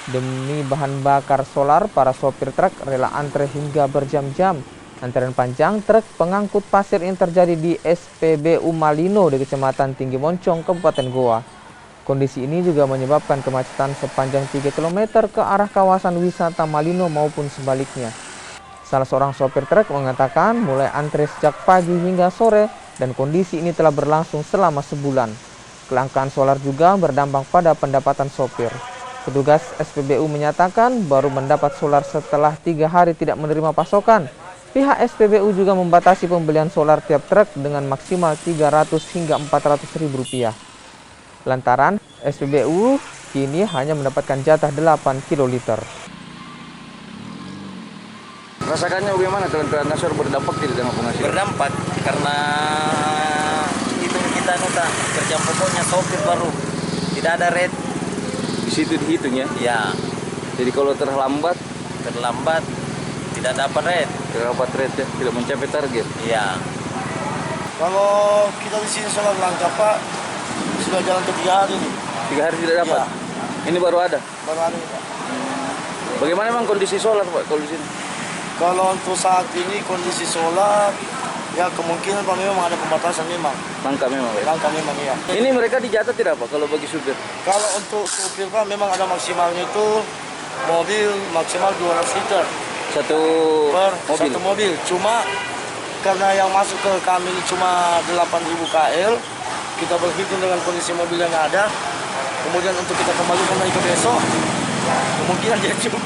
Demi bahan bakar solar, para sopir truk rela antre hingga berjam-jam. Antrean panjang truk pengangkut pasir ini terjadi di SPBU Malino di Kecamatan Tinggi Moncong, Kabupaten Goa. Kondisi ini juga menyebabkan kemacetan sepanjang 3 km ke arah kawasan wisata Malino maupun sebaliknya. Salah seorang sopir truk mengatakan mulai antre sejak pagi hingga sore dan kondisi ini telah berlangsung selama sebulan. Kelangkaan solar juga berdampak pada pendapatan sopir. Petugas SPBU menyatakan baru mendapat solar setelah 3 hari tidak menerima pasokan. Pihak SPBU juga membatasi pembelian solar tiap truk dengan maksimal 300 hingga 400 ribu rupiah. Lantaran SPBU kini hanya mendapatkan jatah 8 kiloliter. Rasakannya bagaimana teman-teman Nasor berdampak tidak dengan penghasilan? Berdampak karena itu kita kerja pokoknya sopir baru tidak ada red. Di situ dihitung ya? Ya. Jadi kalau terlambat tidak dapat red. Terdapat red ya, tidak mencapai target. Iya. Kalau kita di sini solar langka Pak, sudah jalan ke 3 hari nih. 3 hari tidak dapat? Ya. Ini baru ada? Baru hari Pak. Bagaimana memang kondisi solar Pak kalau di sini? Kalau untuk saat ini kondisi solar, ya kemungkinan Pak memang ada pembatasan memang. Langka memang Pak? Langka memang ya. Ini mereka dijatah tidak Pak kalau bagi supir? Kalau untuk supir Pak memang ada maksimalnya itu mobil maksimal 200 liter Satu per mobil? satu mobil. Cuma karena yang masuk ke kami cuma 8.000 KL, kita berhitung dengan kondisi mobil yang ada. Kemudian untuk kita kembalikan lagi ke besok, kemungkinan dia cukup.